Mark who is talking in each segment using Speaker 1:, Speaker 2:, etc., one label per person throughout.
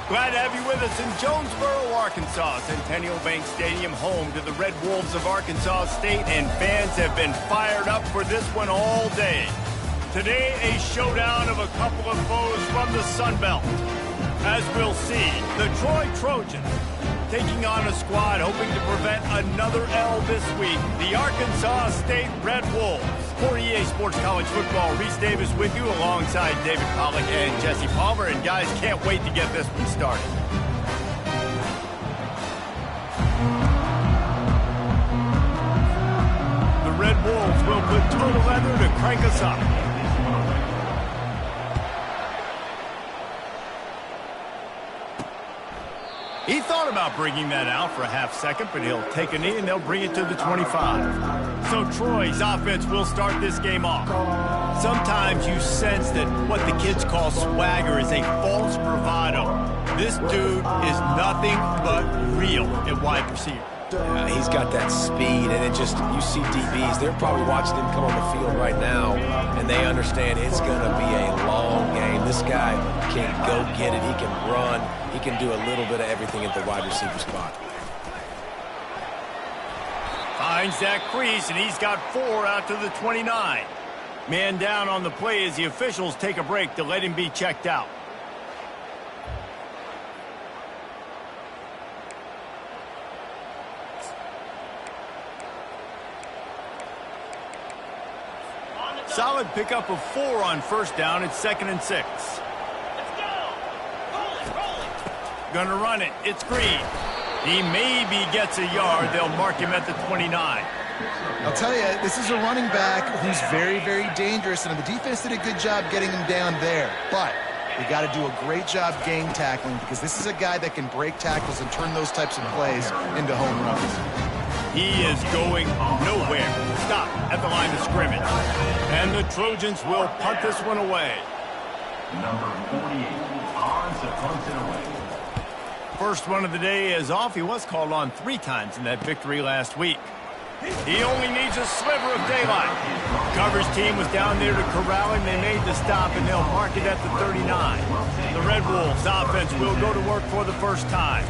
Speaker 1: Glad to have you with us in Jonesboro, Arkansas. Centennial Bank Stadium, home to the Red Wolves of Arkansas State, and fans have been fired up for this one all day. Today, a showdown of a couple of foes from the Sun Belt. As we'll see, the Troy Trojans taking on a squad hoping to prevent another L this week, the Arkansas State Red Wolves. For EA Sports College Football, Reese Davis with you alongside David Pollack and Jesse Palmer. And guys, can't wait to get this one started. The Red Wolves will put total leather to crank us up. He thought about bringing that out for a half second, but he'll take a knee and they'll bring it to the 25. So Troy's offense will start this game off. Sometimes you sense that what the kids call swagger is a false bravado. This dude is nothing but real at wide receiver.
Speaker 2: He's got that speed, and you see DBs, they're probably watching him come on the field right now, and they understand it's going to be a long game. This guy can go get it. He can run. He can do a little bit of everything at the wide receiver spot.
Speaker 1: Finds that crease, and he's got 4 out to the 29. Man down on the play as the officials take a break to let him be checked out. Solid pickup of 4 on first down. It's 2nd and 6. Let's go. Roll it. Gonna run it. It's Green. He maybe gets a yard. They'll mark him at the 29.
Speaker 3: I'll tell you, this is a running back who's very, very dangerous, and the defense did a good job getting him down there. But we got to do a great job gang tackling, because this is a guy that can break tackles and turn those types of plays into home runs.
Speaker 1: He is going nowhere. Stop at the line of scrimmage. And the Trojans will punt this one away.
Speaker 4: Number 48 on to punt it away.
Speaker 1: First one of the day is off. He was called on 3 times in that victory last week. He only needs a sliver of daylight. Coverage team was down there to corral him. They made the stop, and they'll mark it at the 39. The Red Wolves offense will go to work for the first time.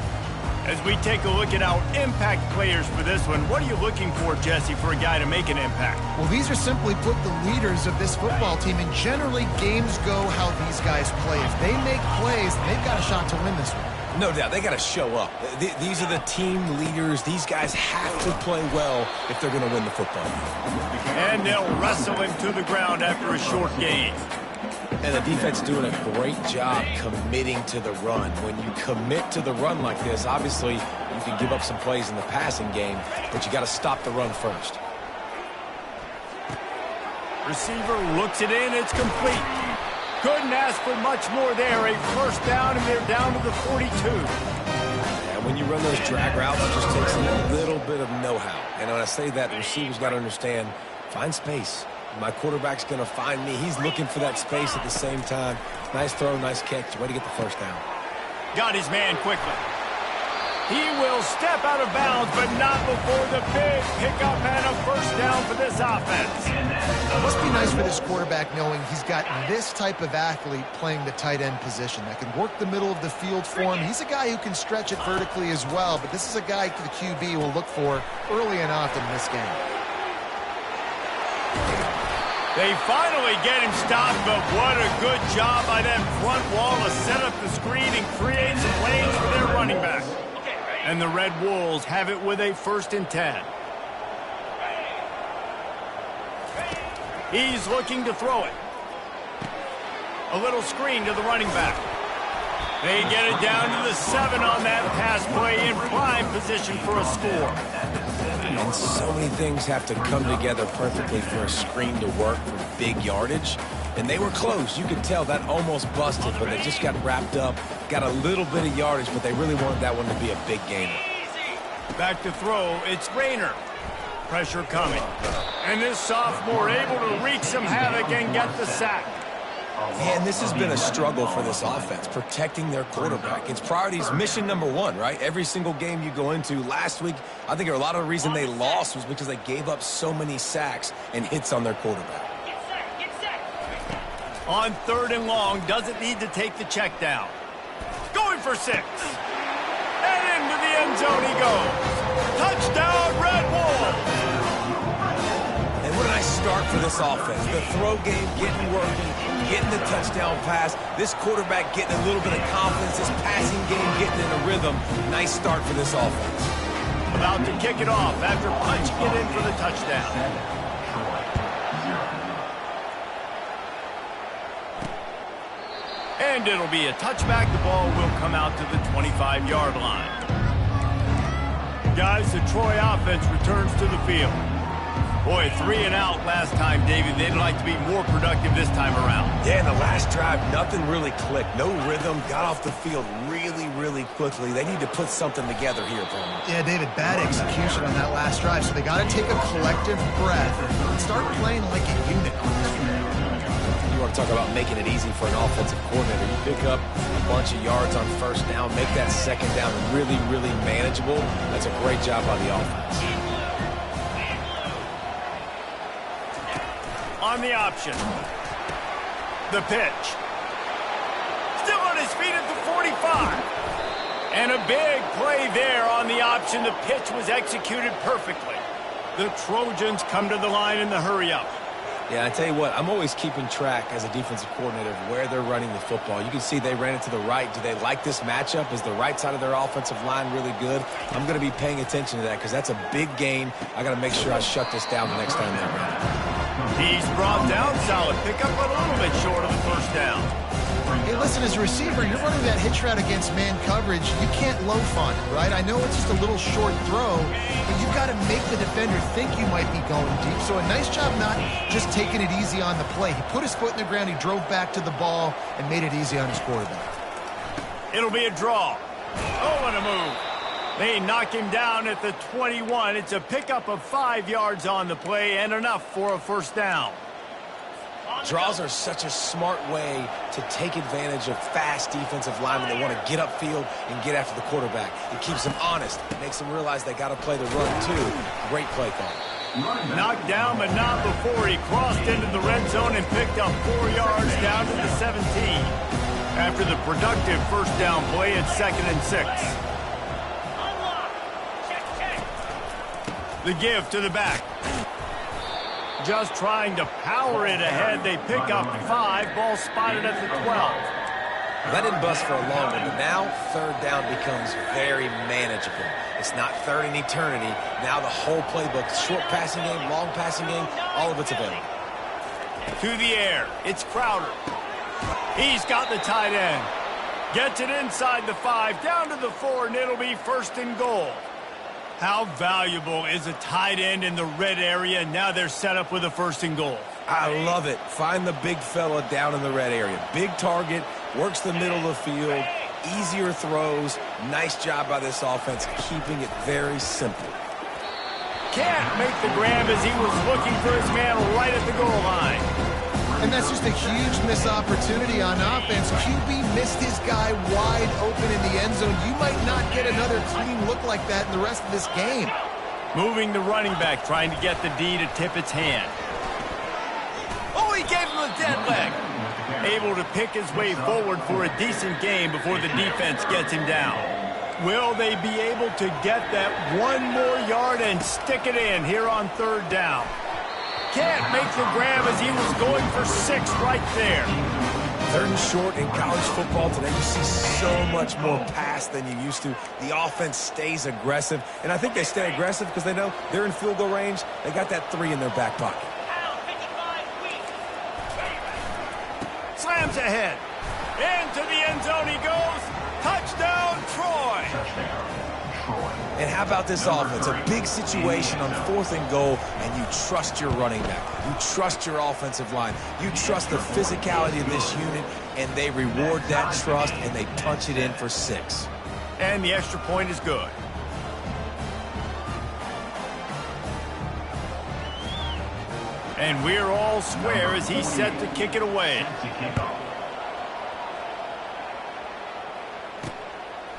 Speaker 1: As we take a look at our impact players for this one, what are you looking for, Jesse, for a guy to make an impact?
Speaker 3: Well, these are simply put the leaders of this football team, and generally games go how these guys play. If they make plays, they've got a shot to win this one.
Speaker 2: No doubt, they got to show up. These are the team leaders. These guys have to play well if they're going to win the football game.
Speaker 1: And they'll wrestle him to the ground after a short gain.
Speaker 2: And the defense doing a great job committing to the run. When you commit to the run like this, obviously you can give up some plays in the passing game, but you got to stop the run first.
Speaker 1: Receiver looks it in. It's complete. Couldn't ask for much more there. A first down, and they're down to the 42.
Speaker 2: And when you run those drag routes, it just takes a little bit of know-how. And when I say that, the receiver's got to understand, find space. My quarterback's going to find me. He's looking for that space at the same time. Nice throw, nice catch. Way to get the first down.
Speaker 1: Got his man quickly. He will step out of bounds, but not before the big pickup and a first down for this offense.
Speaker 3: It must be nice for this quarterback knowing he's got this type of athlete playing the tight end position that can work the middle of the field for him. He's a guy who can stretch it vertically as well, but this is a guy the QB will look for early and often in this game.
Speaker 1: They finally get him stopped, but what a good job by that front wall to set up the screen and create some lanes for their running back. And the Red Wolves have it with a 1st and 10. He's looking to throw it. A little screen to the running back. They get it down to the 7 on that pass play in prime position for a score.
Speaker 2: And so many things have to come together perfectly for a screen to work for big yardage. And they were close. You could tell that almost busted, but they just got wrapped up, got a little bit of yardage, but they really wanted that one to be a big gainer.
Speaker 1: Back to throw, it's Rayner. Pressure coming. And this sophomore able to wreak some havoc and get the sack.
Speaker 2: And this has been a struggle for this offense, protecting their quarterback. It's priorities, mission number 1, right? Every single game you go into. Last week, I think a lot of the reason they lost was because they gave up so many sacks and hits on their quarterback.
Speaker 1: On 3rd and long, doesn't need to take the check down. Going Good for 6. And into the end zone he goes. Touchdown, Red Wolves.
Speaker 2: And what a nice start for this offense. The throw game getting working, getting the touchdown pass. This quarterback getting a little bit of confidence. This passing game getting in a rhythm. Nice start for this offense.
Speaker 1: About to kick it off after punching it in for the touchdown. And it'll be a touchback. The ball will come out to the 25-yard line. Guys, the Troy offense returns to the field. Boy, 3 and out last time, David. They'd like to be more productive this time around.
Speaker 2: Yeah, in the last drive, nothing really clicked. No rhythm, got off the field really quickly. They need to put something together here, Palmer.
Speaker 3: Yeah, David, bad execution on that last drive, so they got to take a collective breath and start playing like a unit on this field.
Speaker 2: You want to talk about making it easy for an offensive coordinator. You pick up a bunch of yards on first down, make that second down really manageable. That's a great job by the offense.
Speaker 1: On the option. The pitch. Still on his feet at the 45. And a big play there on the option. The pitch was executed perfectly. The Trojans come to the line in the hurry-up.
Speaker 2: Yeah, I tell you what, I'm always keeping track as a defensive coordinator of where they're running the football. You can see they ran it to the right. Do they like this matchup? Is the right side of their offensive line really good? I'm going to be paying attention to that because that's a big gain. I got to make sure I shut this down the next time they run it.
Speaker 1: He's brought down solid. Pick up a little bit short of the first down.
Speaker 3: Hey, listen, as a receiver, you're running that hitch route against man coverage. You can't loaf on it, right? I know it's just a little short throw, but you've got to make the defender think you might be going deep. So a nice job not just taking it easy on the play. He put his foot in the ground, he drove back to the ball, and made it easy on his quarterback.
Speaker 1: It'll be a draw. Oh, and a move. They knock him down at the 21. It's a pickup of 5 yards on the play and enough for a first down.
Speaker 2: Draws are such a smart way to take advantage of fast defensive linemen that want to get upfield and get after the quarterback. It keeps them honest. It makes them realize they got to play the run, too. Great play call.
Speaker 1: Knocked down, but not before he crossed into the red zone and picked up 4 yards down to the 17. After the productive first down play, it's 2nd and 6. The give to the back. Just trying to power it ahead. They pick up 5. Ball spotted at the 12.
Speaker 2: That didn't bust for a long one, but now 3rd down becomes very manageable. It's not 3rd and eternity. Now the whole playbook, short passing game, long passing game, all of it's available.
Speaker 1: To the air. It's Crowder. He's got the tight end. Gets it inside the 5, down to the 4, and it'll be 1st and goal. How valuable is a tight end in the red area? Now they're set up with a 1st and goal.
Speaker 2: I love it. Find the big fella down in the red area. Big target, works the middle of the field, easier throws. Nice job by this offense, keeping it very simple.
Speaker 1: Can't make the grab as he was looking for his man right at the goal line.
Speaker 3: And that's just a huge missed opportunity on offense. QB missed his guy wide open in the end zone. You might not get another clean look like that in the rest of this game.
Speaker 1: Moving the running back, trying to get the D to tip its hand. Oh, he gave him a dead leg. Able to pick his way forward for a decent game before the defense gets him down. Will they be able to get that 1 more yard and stick it in here on 3rd down? Can't make the grab as he was going for 6 right there.
Speaker 2: 3rd and short in college football today. You see so much more pass than you used to. The offense stays aggressive, and I think they stay aggressive because they know they're in field goal range. They got that 3 in their back pocket.
Speaker 1: Slams ahead. Into the end zone he goes. Touchdown, Troy.
Speaker 2: And how about this offense? A big situation on 4th and goal, and you trust your running back. You trust your offensive line. You trust the physicality of this unit, and they reward that trust, and they punch it in for 6.
Speaker 1: And the extra point is good. And we're all square as he's set to kick it away.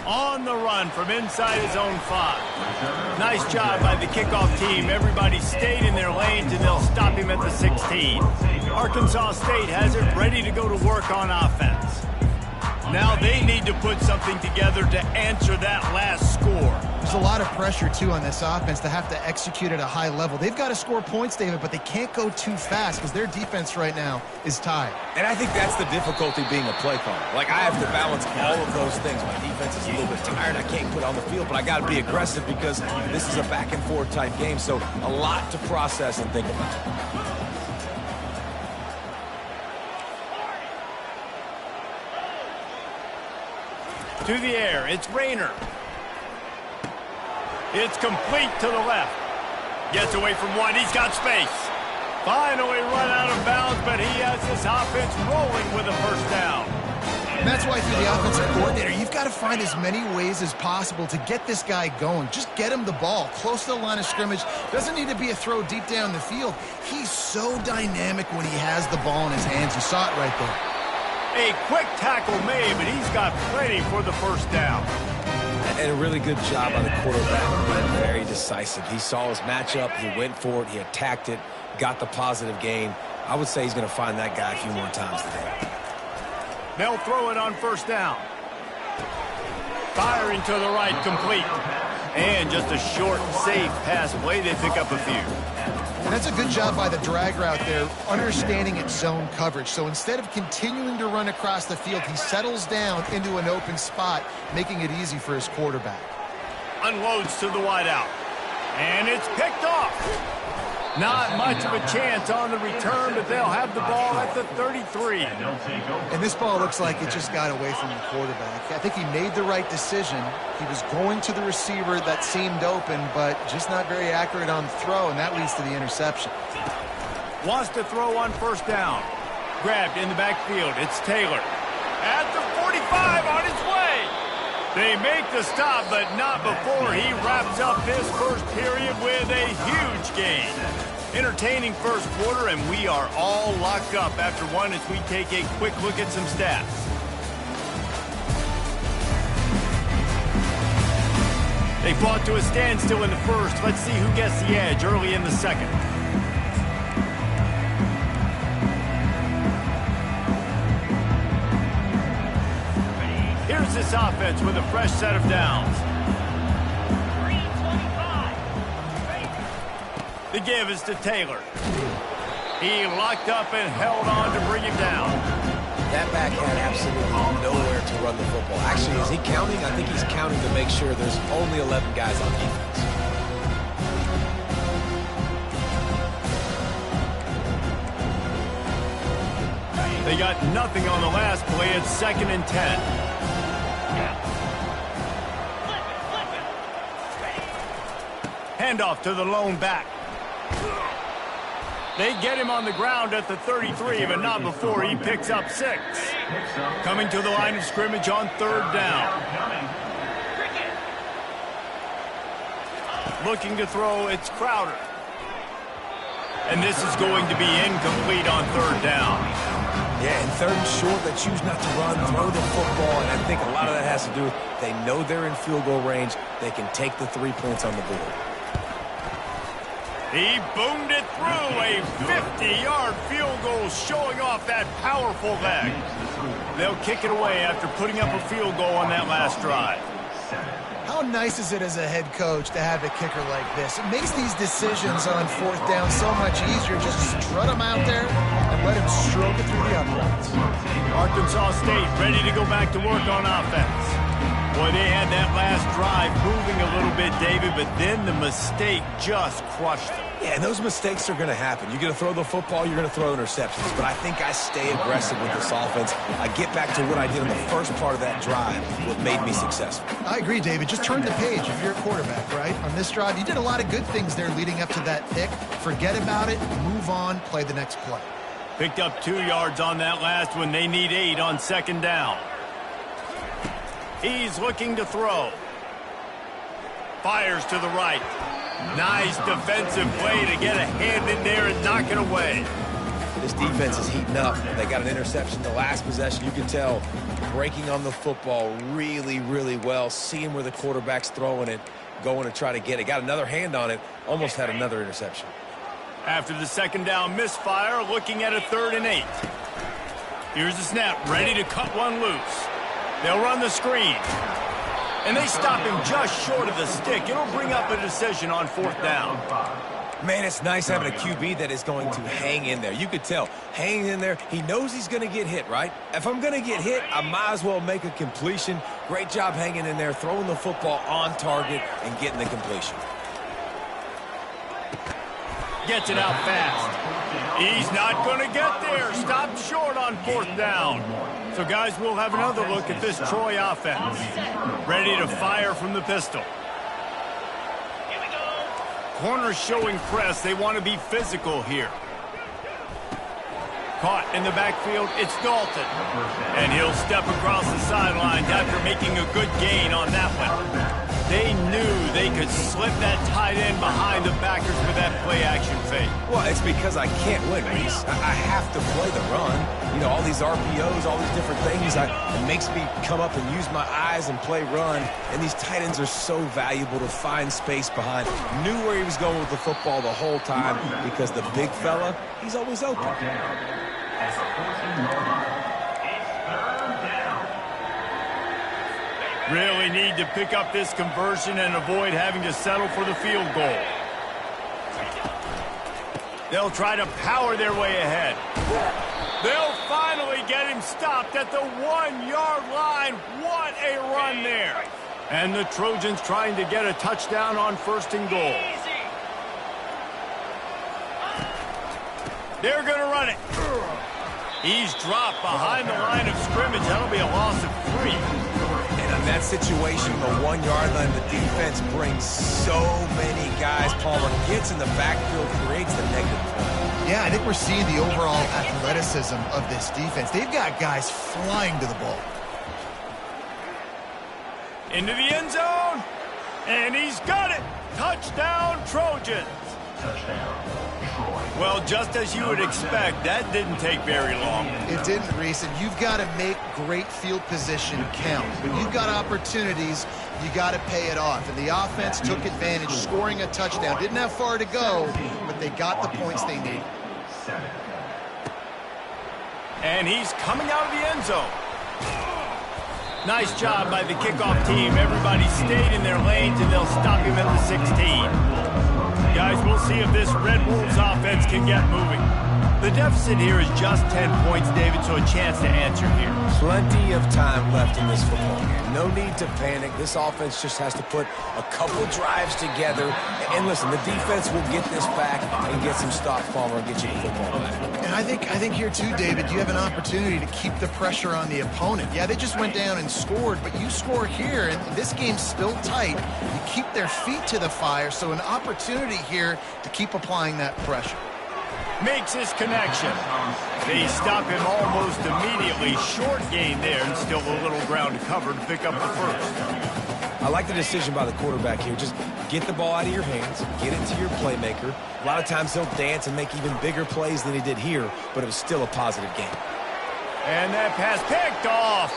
Speaker 1: On the run from inside his own 5. Nice job by the kickoff team. Everybody stayed in their lanes, and they'll stop him at the 16. Arkansas State has it ready to go to work on offense. Now they need need to put something together to answer that last score.
Speaker 3: There's a lot of pressure, too, on this offense to have to execute at a high level. They've got to score points, David, but they can't go too fast because their defense right now is tied.
Speaker 2: And I think that's the difficulty being a play caller. Like, I have to balance all of those things. My defense is a little bit tired. I can't put it on the field, but I got to be aggressive because this is a back-and-forth type game, so a lot to process and think about.
Speaker 1: To the air, it's Rayner. It's complete to the left. Gets away from one, he's got space. Finally run out of bounds, but he has this offense rolling with a first down.
Speaker 3: And that's why through the offensive coordinator, you've got to find as many ways as possible to get this guy going. Just get him the ball close to the line of scrimmage. Doesn't need to be a throw deep down the field. He's so dynamic when he has the ball in his hands. You saw it right there.
Speaker 1: A quick tackle made, but he's got plenty for the first down.
Speaker 2: And a really good job by the quarterback, being very decisive. He saw his matchup, he went for it, he attacked it, got the positive gain. I would say he's going to find that guy a few more times today.
Speaker 1: They'll throw it on first down. Firing to the right, complete. And just a short, safe pass play. They pick up a few.
Speaker 3: And that's a good job by the drag route there, understanding its zone coverage. So instead of continuing to run across the field, he settles down into an open spot, making it easy for his quarterback.
Speaker 1: Unloads to the wideout. And it's picked off. Not much of a chance on the return, but they'll have the ball at the 33.
Speaker 3: And this ball looks like it just got away from the quarterback. I think he made the right decision. He was going to the receiver that seemed open, but just not very accurate on the throw, and that leads to the interception.
Speaker 1: Wants to throw on first down. Grabbed in the backfield. It's Taylor. At the 45 on his way. They make the stop, but not before he wraps up this first period with a huge gain. Entertaining first quarter, and we are all locked up after one as we take a quick look at some stats. They fought to a standstill in the first. Let's see who gets the edge early in the second. Here's this offense with a fresh set of downs. The give is to Taylor. He locked up and held on to bring him down.
Speaker 2: That back had absolutely nowhere to run the football. Actually, is he counting? I think he's counting to make sure there's only 11 guys on defense.
Speaker 1: They got nothing on the last play. It's 2nd and 10. Handoff to the lone back. They get him on the ground at the 33, but not before he picks up 6. Coming to the line of scrimmage on 3rd down. Looking to throw, it's Crowder. And this is going to be incomplete on 3rd down.
Speaker 2: Yeah, and 3rd and short, they choose not to run, throw the football, and I think a lot of that has to do with they know they're in field goal range. They can take the 3 points on the board.
Speaker 1: He boomed it through, a 50-yard field goal showing off that powerful leg. They'll kick it away after putting up a field goal on that last drive.
Speaker 3: How nice is it as a head coach to have a kicker like this? It makes these decisions on 4th down so much easier. Just strut him out there and let him stroke it through the uprights.
Speaker 1: Arkansas State ready to go back to work on offense. Boy, they had that last drive moving a little bit, David, but then the mistake just crushed them.
Speaker 2: Yeah, and those mistakes are going to happen. You're going to throw the football, you're going to throw interceptions. But I think I stay aggressive with this offense. I get back to what I did in the first part of that drive, what made me successful.
Speaker 3: I agree, David. Just turn the page if you're a quarterback, right? On this drive, you did a lot of good things there leading up to that pick. Forget about it, move on, play the next play.
Speaker 1: Picked up 2 yards on that last one. They need 8 on 2nd down. He's looking to throw. Fires to the right. Nice defensive play to get a hand in there and knock it away.
Speaker 2: This defense is heating up. They got an interception the last possession. You can tell breaking on the football really, really well. Seeing where the quarterback's throwing it, going to try to get it. Got another hand on it. Almost had another interception.
Speaker 1: After the 2nd down misfire, looking at a 3rd and 8. Here's the snap, ready to cut one loose. They'll run the screen. And they stop him just short of the stick. It'll bring up a decision on 4th down.
Speaker 2: Man, it's nice having a QB that is going to hang in there. You could tell, hanging in there, he knows he's going to get hit, right? If I'm going to get hit, I might as well make a completion. Great job hanging in there, throwing the football on target and getting the completion.
Speaker 1: Gets it out fast. He's not going to get there. Stopped short on 4th down. So, guys, we'll have another look at this Troy offense. Ready to fire from the pistol. Corners showing press. They want to be physical here. Caught in the backfield, it's Dalton. And he'll step across the sidelines after making a good gain on that one. They knew they could slip that tight end behind the backers with that play-action fake.
Speaker 2: Well, it's because I can't win, Reese. I have to play the run. You know, all these RPOs, all these different things, it makes me come up and use my eyes and play run. And these tight ends are so valuable to find space behind. Knew where he was going with the football the whole time because the big fella, he's always open.
Speaker 4: As a 14-yard line. It's 3rd down.
Speaker 1: Really need to pick up this conversion and avoid having to settle for the field goal. They'll try to power their way ahead. They'll finally get him stopped at the 1-yard line. What a run there. And the Trojans trying to get a touchdown on 1st and goal. They're going to run it. He's dropped behind the line of scrimmage. That'll be a loss of 3.
Speaker 2: And in that situation, the 1-yard line, the defense brings so many guys. Palmer gets in the backfield, creates the negative play.
Speaker 3: Yeah, I think we're seeing the overall athleticism of this defense. They've got guys flying to the ball.
Speaker 1: Into the end zone. And he's got it. Touchdown, Trojans.
Speaker 4: Touchdown.
Speaker 1: Well, just as you would expect, that didn't take very long.
Speaker 3: It didn't, Reese, and you've got to make great field position count. When you've got opportunities, you got to pay it off. And the offense took advantage, scoring a touchdown. Didn't have far to go, but they got the points they needed.
Speaker 1: And he's coming out of the end zone. Nice job by the kickoff team. Everybody stayed in their lanes, and they'll stop him at the 16. Guys, we'll see if this Red Wolves offense can get moving. The deficit here is just 10 points, David, so a chance to answer here.
Speaker 2: Plenty of time left in this football game. No need to panic. This offense just has to put a couple drives together. And listen, the defense will get this back and get some stops, Palmer, and get you the football back.
Speaker 3: And I think here too, David, you have an opportunity to keep the pressure on the opponent. Yeah, they just went down and scored, but you score here, and this game's still tight. You keep their feet to the fire, so an opportunity here to keep applying that pressure.
Speaker 1: Makes his connection. They stop him almost immediately. Short gain there, and still a little ground to cover to pick up the 1st.
Speaker 2: I like the decision by the quarterback here. Just get the ball out of your hands, get it to your playmaker. A lot of times he'll dance and make even bigger plays than he did here, but it was still a positive game.
Speaker 1: And that pass picked off.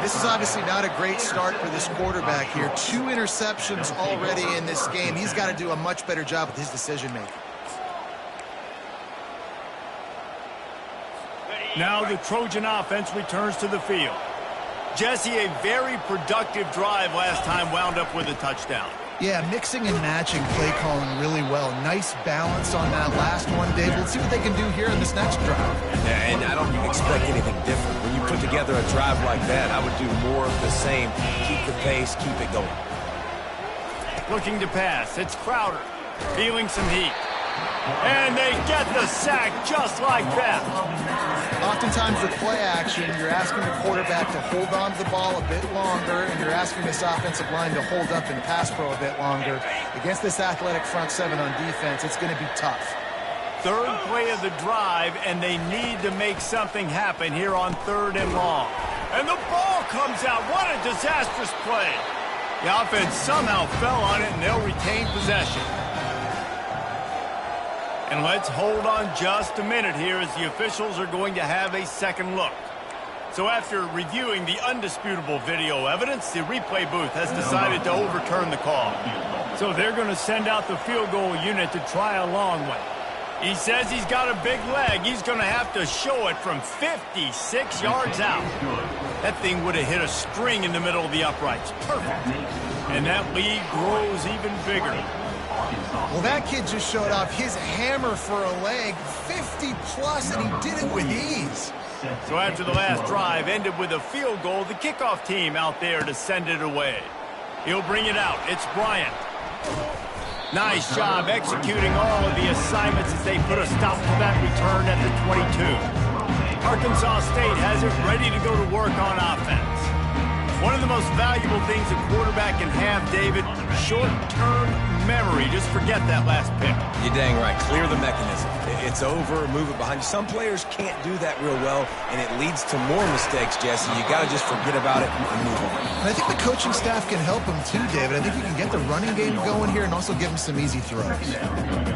Speaker 3: This is obviously not a great start for this quarterback here. 2 interceptions already in this game. He's got to do a much better job with his decision-making.
Speaker 1: Now the Trojan offense returns to the field. Jesse, a very productive drive last time, wound up with a touchdown.
Speaker 3: Yeah, mixing and matching play calling really well. Nice balance on that last one, Dave. Let's see what they can do here in this next drive.
Speaker 2: Yeah, and I don't expect anything different. When you put together a drive like that, I would do more of the same. Keep the pace, keep it going.
Speaker 1: Looking to pass. It's Crowder. Feeling some heat. And they get the sack just like that.
Speaker 3: Oftentimes with play action, you're asking the quarterback to hold on to the ball a bit longer, and you're asking this offensive line to hold up and pass pro a bit longer. Against this athletic front 7 on defense, it's going to be tough.
Speaker 1: 3rd play of the drive, and they need to make something happen here on 3rd and long. And the ball comes out. What a disastrous play. The offense somehow fell on it, and they'll retain possession. And let's hold on just a minute here as the officials are going to have a second look. So after reviewing the undisputable video evidence, the replay booth has decided to overturn the call. So they're going to send out the field goal unit to try a long one. He says he's got a big leg. He's going to have to show it from 56 yards out. That thing would have hit a string in the middle of the uprights. Perfect. And that lead grows even bigger.
Speaker 3: Well, that kid just showed off his hammer for a leg, 50-plus, and he did it with ease.
Speaker 1: So after the last drive ended with a field goal, the kickoff team out there to send it away. He'll bring it out. It's Bryant. Nice job executing all of the assignments as they put a stop to that return at the 22. Arkansas State has it ready to go to work on offense. One of the most valuable things a quarterback can have, David, short-term memory. Just forget that last pick.
Speaker 2: You're dang right. Clear the mechanism. It's over, move it behind you. Some players can't do that real well, and it leads to more mistakes, Jesse. You got to just forget about it and move on.
Speaker 3: And I think the coaching staff can help him too, David. I think you can get the running game going here and also give him some easy throws.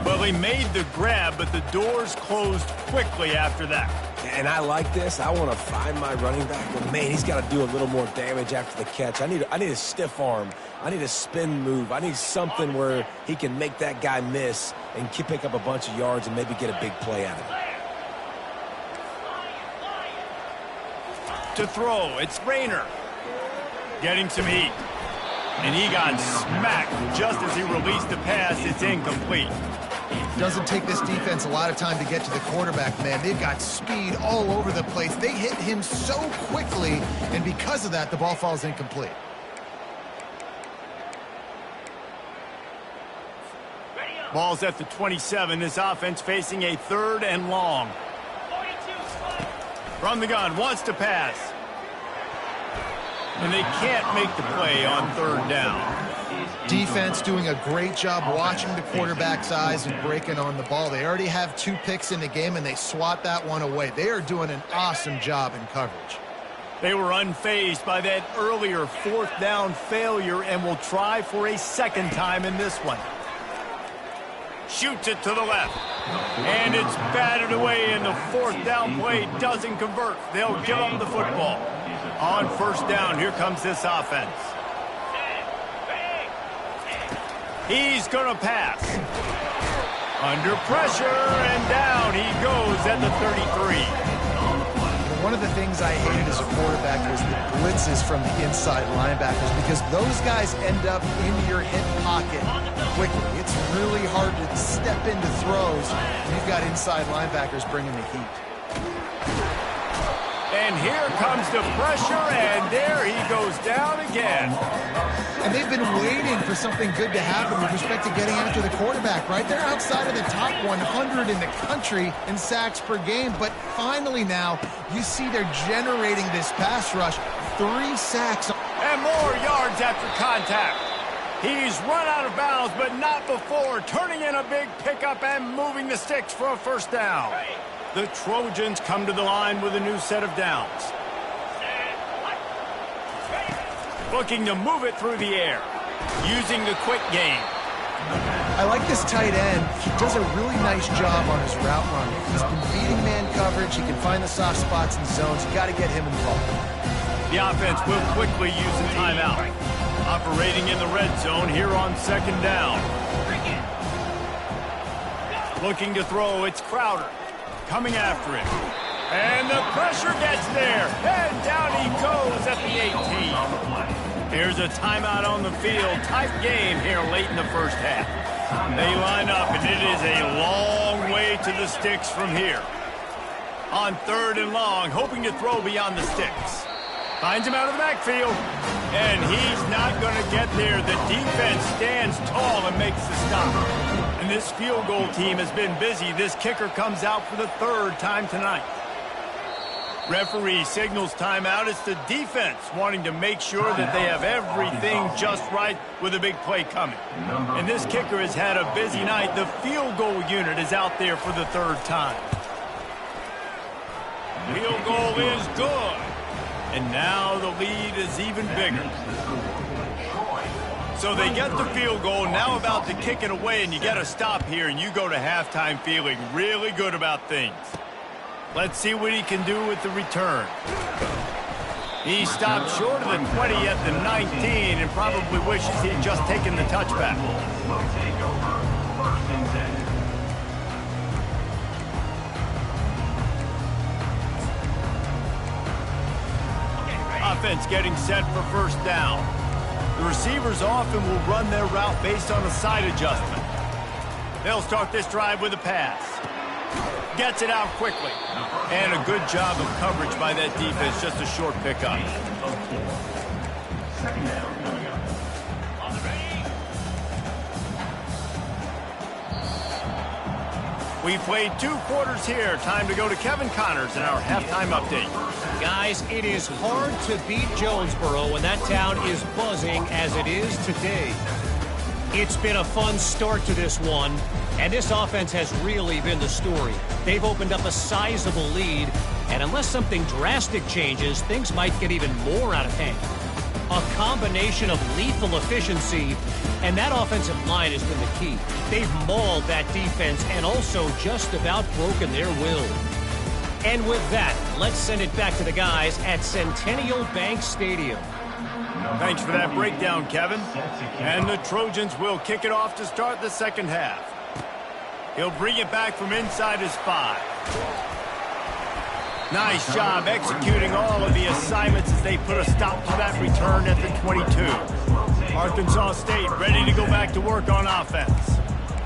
Speaker 1: Well, he made the grab, but the doors closed quickly after that.
Speaker 2: And I like this. I want to find my running back, but man, he's got to do a little more damage after the catch. I need a stiff arm. I need a spin move. I need something where he can make that guy miss and pick up a bunch of yards and maybe get a big play out of it.
Speaker 1: To throw, it's Rayner. Getting some heat. And he got smacked just as he released the pass. It's incomplete.
Speaker 3: Doesn't take this defense a lot of time to get to the quarterback, man. They've got speed all over the place. They hit him so quickly, and because of that, the ball falls incomplete.
Speaker 1: Ball's at the 27. This offense facing a 3rd and long. From the gun, wants to pass. And they can't make the play on 3rd down.
Speaker 3: Defense doing a great job watching the quarterback's eyes and breaking on the ball. They already have 2 picks in the game, and they swat that one away. They are doing an awesome job in coverage.
Speaker 1: They were unfazed by that earlier 4th down failure and will try for a 2nd time in this one. Shoots it to the left. And it's batted away, and the 4th down play doesn't convert. They'll give them the football. On 1st down, here comes this offense. He's going to pass. Under pressure, and down he goes at the 33.
Speaker 3: One of the things I hated as a quarterback was the blitzes from the inside linebackers, because those guys end up in your hip pocket quickly. It's really hard to step into throws when you've got inside linebackers bringing the heat.
Speaker 1: And here comes the pressure, and there he goes down again.
Speaker 3: And they've been waiting for something good to happen with respect to getting after the quarterback, right? They're outside of the top 100 in the country in sacks per game, but finally now you see they're generating this pass rush. 3 sacks.
Speaker 1: And more yards after contact. He's run out of bounds, but not before, turning in a big pickup and moving the sticks for a 1st down. The Trojans come to the line with a new set of downs. Looking to move it through the air, using the quick game.
Speaker 3: I like this tight end. He does a really nice job on his route running. He's been beating man coverage. He can find the soft spots and zones. You got to get him involved.
Speaker 1: The offense will quickly use a timeout. Operating in the red zone here on 2nd down. Looking to throw, it's Crowder. Coming after it. And the pressure gets there. And down he goes at the 18. Here's a timeout on the field. Tight game here late in the 1st half. They line up, and it is a long way to the sticks from here. On 3rd and long, hoping to throw beyond the sticks. Finds him out of the backfield. And he's not going to get there. The defense stands tall and makes the stop. And this field goal team has been busy. This kicker comes out for the 3rd time tonight. Referee signals timeout. It's the defense wanting to make sure that they have everything just right with a big play coming. And this kicker has had a busy night. The field goal unit is out there for the 3rd time. Field goal is good. And now the lead is even bigger. So they get the field goal, now about to kick it away, and you got to stop here, and you go to halftime feeling really good about things. Let's see what he can do with the return. He stopped short of the 20 at the 19 and probably wishes he'd just taken the touchback. offense getting set for first down. The receivers often will run their route based on a side adjustment. They'll start this drive with a pass. Gets it out quickly. And a good job of coverage by that defense, just a short pickup.
Speaker 4: Second down coming up. On the ready.
Speaker 1: We played 2 quarters here. Time to go to Kevin Connors in our halftime update.
Speaker 5: Guys, it is hard to beat Jonesboro when that town is buzzing as it is today. It's been a fun start to this one, and this offense has really been the story. They've opened up a sizable lead, and unless something drastic changes, things might get even more out of hand. A combination of lethal efficiency, and that offensive line has been the key. They've mauled that defense and also just about broken their will. And with that, let's send it back to the guys at Centennial Bank Stadium.
Speaker 1: Thanks for that breakdown, Kevin. And the Trojans will kick it off to start the second half. He'll bring it back from inside his 5. Nice job executing all of the assignments as they put a stop to that return at the 22. Arkansas State ready to go back to work on offense.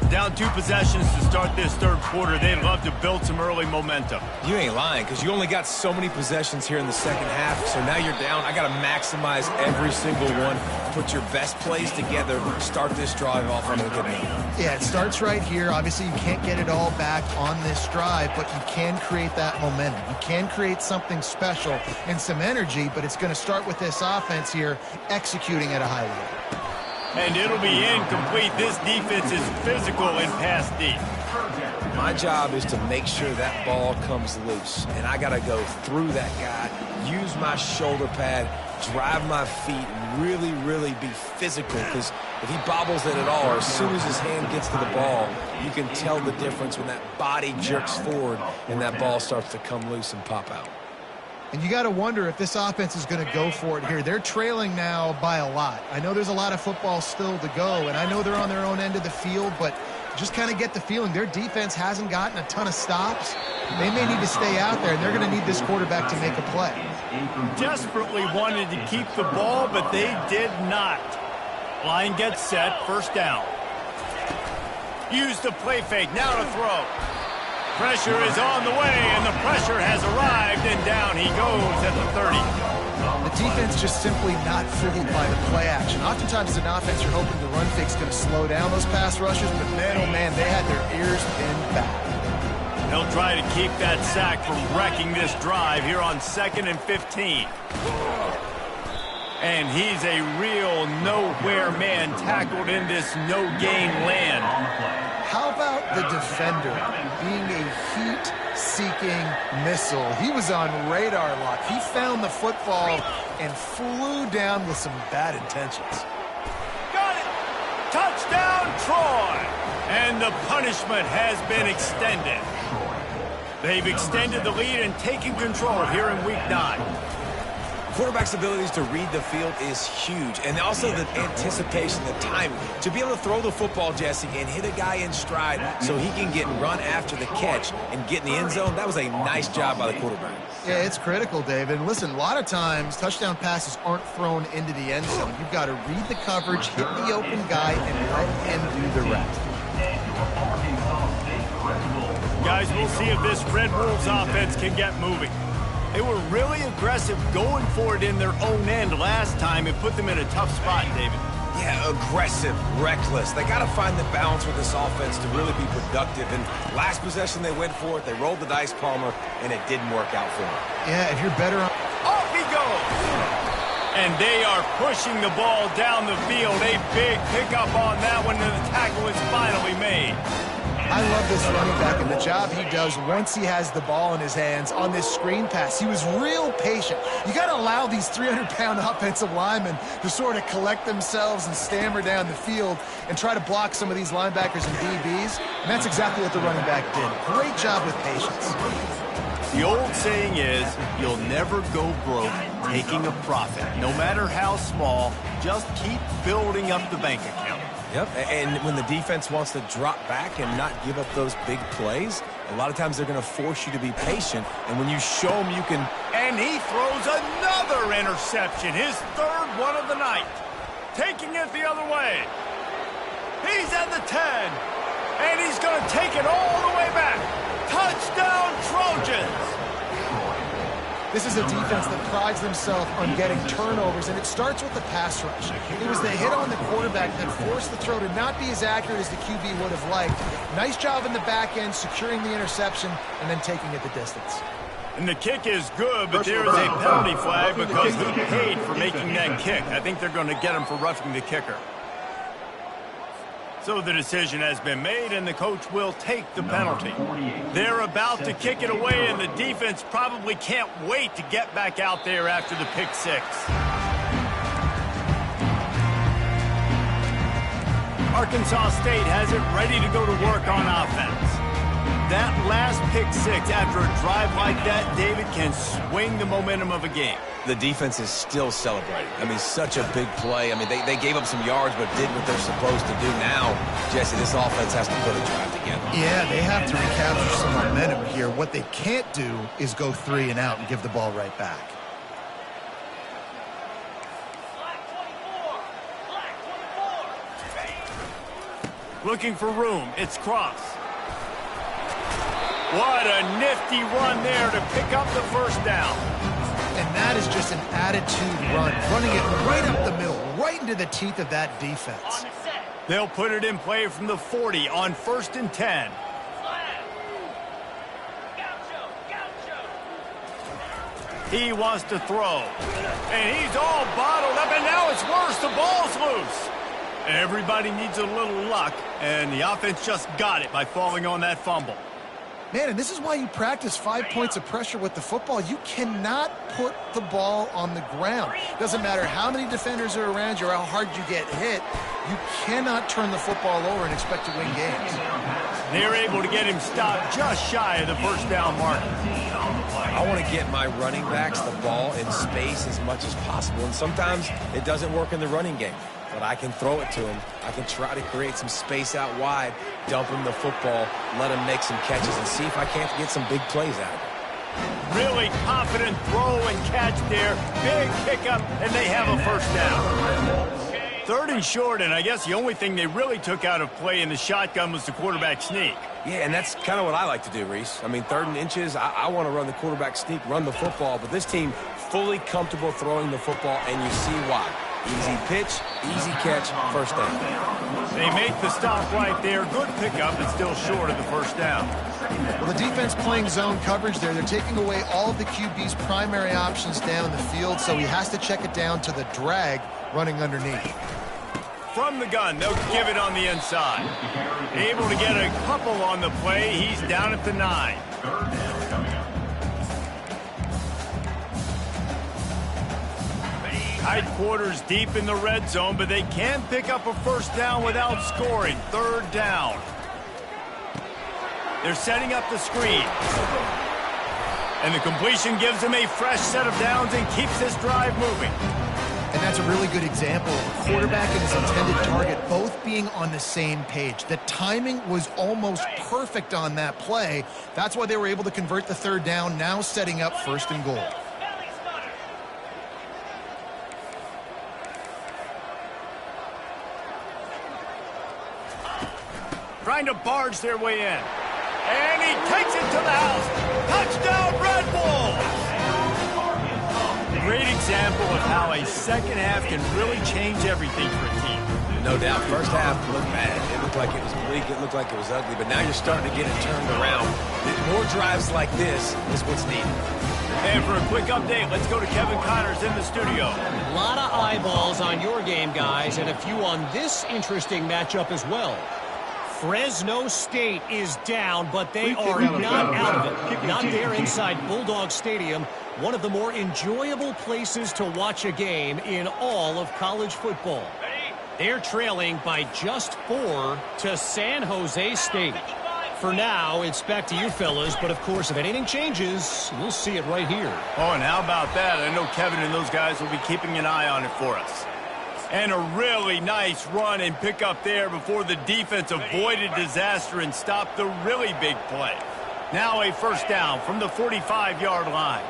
Speaker 1: Down 2 possessions to start this third quarter. They'd love to build some early momentum.
Speaker 2: You ain't lying, because you only got so many possessions here in the second half, so now you're down. I got to maximize every single one. Put your best plays together. Start this drive off on a good note.
Speaker 3: Yeah, it starts right here. Obviously, you can't get it all back on this drive, but you can create that momentum. You can create something special and some energy, but it's going to start with this offense here executing at a high level.
Speaker 1: And it'll be incomplete. This defense is physical and pass deep.
Speaker 2: My job is to make sure that ball comes loose, and I got to go through that guy, use my shoulder pad, drive my feet, and really, really be physical, because if he bobbles it at all, or as soon as his hand gets to the ball, you can tell the difference when that body jerks forward and that ball starts to come loose and pop out.
Speaker 3: And you got to wonder if this offense is going to go for it here. They're trailing now by a lot. I know there's a lot of football still to go, and I know they're on their own end of the field, but just kind of get the feeling their defense hasn't gotten a ton of stops. They may need to stay out there, and they're going to need this quarterback to make a play.
Speaker 1: Desperately wanted to keep the ball, but they did not. Line gets set, first down. Use the play fake, now to throw. Pressure is on the way, and the pressure has arrived, and down he goes at the 30.
Speaker 3: The defense just simply not fooled by the play action. Oftentimes, as an offense, you're hoping the run fake's going to slow down those pass rushers, but man, oh man, they had their ears pinned back.
Speaker 1: They'll try to keep that sack from wrecking this drive here on 2nd and 15. And he's a real nowhere man tackled in this no-gain land.
Speaker 3: How about the defender being a heat-seeking missile? He was on radar lock. He found the football and flew down with some bad intentions.
Speaker 1: Got it! Touchdown, Troy! And the punishment has been extended. They've extended the lead and taken control here in Week 9.
Speaker 2: Quarterback's abilities to read the field is huge, and also the anticipation, the timing. To be able to throw the football, Jesse, and hit a guy in stride so he can get and run after the catch and get in the end zone, that was a nice job by the quarterback.
Speaker 3: Yeah, it's critical, David. And listen, a lot of times touchdown passes aren't thrown into the end zone. You've got to read the coverage, hit the open guy, and let him do the rest.
Speaker 1: Guys, we'll see if this Red Wolves offense can get moving. They were really aggressive going for it in their own end last time. It put them in a tough spot, David.
Speaker 2: Yeah, aggressive, reckless. They got to find the balance with this offense to really be productive. And last possession they went for it. They rolled the dice, Palmer, and it didn't work out for them.
Speaker 3: Yeah, if you're better on...
Speaker 1: Off he goes! And they are pushing the ball down the field. A big pickup on that one, and the tackle is finally made.
Speaker 3: I love this running back and the job he does once he has the ball in his hands on this screen pass. He was real patient. You got to allow these 300-pound offensive linemen to sort of collect themselves and stammer down the field and try to block some of these linebackers and DBs, and that's exactly what the running back did. Great job with patience.
Speaker 1: The old saying is, you'll never go broke taking a profit. No matter how small, just keep building up the bank account.
Speaker 2: Yep, and when the defense wants to drop back and not give up those big plays, a lot of times they're going to force you to be patient. And when you show them you can...
Speaker 1: And he throws another interception, his third one of the night. Taking it the other way. He's at the 10. And he's going to take it all the way back. Touchdown, Trojans!
Speaker 3: This is a defense that prides themselves on getting turnovers, and it starts with the pass rush. It was the hit on the quarterback that forced the throw to not be as accurate as the QB would have liked. Nice job in the back end, securing the interception, and then taking it the distance.
Speaker 1: And the kick is good, but there is a penalty flag because he paid for making that kick. I think they're going to get him for roughing the kicker. So the decision has been made, and the coach will take the penalty. They're about to kick it away, and the defense probably can't wait to get back out there after the pick six. Arkansas State has it ready to go to work on offense. That last pick six after a drive like that, David, can swing the momentum of a game.
Speaker 2: The defense is still celebrating. I mean, such a big play. I mean, they gave up some yards but did what they're supposed to do. Now, Jesse, this offense has to put a drive together.
Speaker 3: Yeah, they have to recapture some momentum here. What they can't do is go 3 and out and give the ball right back.
Speaker 1: Looking for room. It's Cross. What a nifty run there to pick up the first down.
Speaker 3: And that is just an attitude run, running it right up the middle, right into the teeth of that defense.
Speaker 1: They'll put it in play from the 40 on 1st and 10. He wants to throw. And he's all bottled up, and now it's worse. The ball's loose. Everybody needs a little luck, and the offense just got it by falling on that fumble.
Speaker 3: Man, and this is why you practice 5 points of pressure with the football. You cannot put the ball on the ground. Doesn't matter how many defenders are around you or how hard you get hit. You cannot turn the football over and expect to win games.
Speaker 1: They're able to get him stopped just shy of the first down mark.
Speaker 2: I want to get my running backs the ball in space as much as possible, and sometimes it doesn't work in the running game. But I can throw it to him. I can try to create some space out wide, dump him the football, let him make some catches, and see if I can't get some big plays out of it.
Speaker 1: Really confident throw and catch there. Big pickup, and they have a first down. 3rd and short, and I guess the only thing they really took out of play in the shotgun was the quarterback sneak.
Speaker 2: Yeah, and that's kind of what I like to do, Reese. I mean, 3rd and inches, I want to run the quarterback sneak, run the football, but this team fully comfortable throwing the football, and you see why. Easy pitch, easy catch, first down.
Speaker 1: They make the stop right there. Good pickup, but still short of the first down.
Speaker 3: Well, the defense playing zone coverage there. They're taking away all of the QB's primary options down the field, so he has to check it down to the drag running underneath.
Speaker 1: From the gun, they'll give it on the inside. Able to get a couple on the play. He's down at the 9. Tight quarters deep in the red zone, but they can pick up a first down without scoring. 3rd down. They're setting up the screen. And the completion gives them a fresh set of downs and keeps this drive moving.
Speaker 3: And that's a really good example of a quarterback and his intended target both being on the same page. The timing was almost perfect on that play. That's why they were able to convert the 3rd down, now setting up 1st and goal.
Speaker 1: Trying to barge their way in. And he takes it to the house. Touchdown, Red Wolves! Great example of how a second half can really change everything for a team.
Speaker 2: No doubt. First half looked bad. It looked like it was bleak. It looked like it was ugly. But now you're starting to get it turned around. More drives like this is what's needed.
Speaker 1: And for a quick update, let's go to Kevin Connors in the studio.
Speaker 5: A lot of eyeballs on your game, guys, and a few on this interesting matchup as well. Fresno State is down, but they are not out of it. Not there inside Bulldog Stadium, one of the more enjoyable places to watch a game in all of college football. They're trailing by just 4 to San Jose State. For now, it's back to you fellas, but of course, if anything changes, we'll see it right here.
Speaker 1: Oh, and how about that? I know Kevin and those guys will be keeping an eye on it for us. And a really nice run and pick up there before the defense avoided disaster and stopped the really big play. Now a first down from the 45-yard line.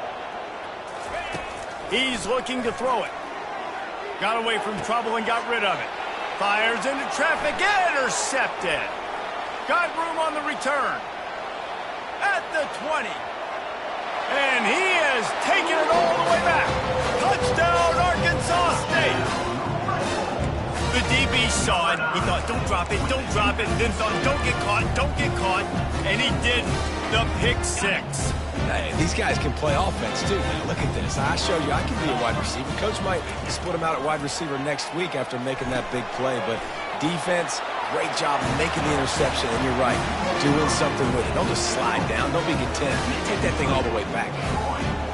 Speaker 1: He's looking to throw it. Got away from trouble and got rid of it. Fires into traffic, intercepted. Got room on the return. At the 20. And he has taken it all the way back. Touchdown, Arkansas State. The DB saw it. He thought, don't drop it, and then thought, don't get caught, and he didn't. The pick six.
Speaker 2: Hey, these guys can play offense, too. Now, look at this. I show you I can be a wide receiver. Coach might split him out at wide receiver next week after making that big play, but defense, great job making the interception, and you're right, doing something with it. Don't just slide down. Don't be content. Take that thing all the way back.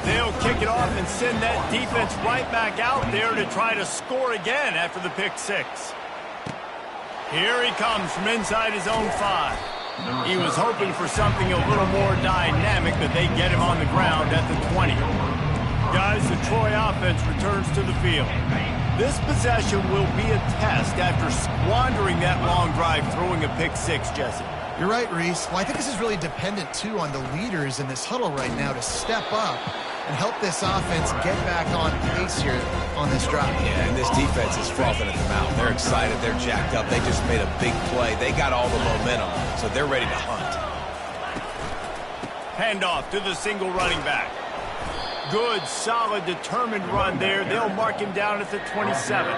Speaker 1: They'll kick it off and send that defense right back out there to try to score again after the pick six. Here he comes from inside his own 5. He was hoping for something a little more dynamic, but they get him on the ground at the 20. Guys, the Troy offense returns to the field. This possession will be a test after squandering that long drive throwing a pick six, Jesse.
Speaker 3: You're right, Reese. Well, I think this is really dependent, too, on the leaders in this huddle right now to step up and help this offense get back on pace here on this drive.
Speaker 2: Yeah, and this defense is frothing at the mouth. They're excited. They're jacked up. They just made a big play. They got all the momentum, so they're ready to hunt.
Speaker 1: Handoff to the single running back. Good, solid, determined run there. They'll mark him down at the 27.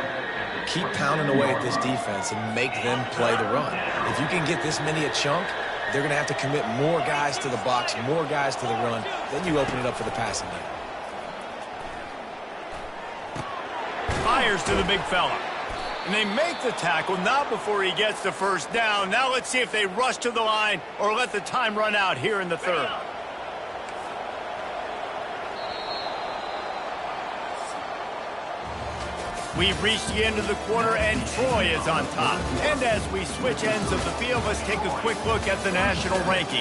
Speaker 2: Keep pounding away at this defense and make them play the run. If you can get this many a chunk, they're going to have to commit more guys to the box, more guys to the run. Then you open it up for the passing game.
Speaker 1: Fires to the big fella. And they make the tackle, not before he gets the first down. Now let's see if they rush to the line or let the time run out here in the third. We've reached the end of the quarter, and Troy is on top. And as we switch ends of the field, let's take a quick look at the national rankings.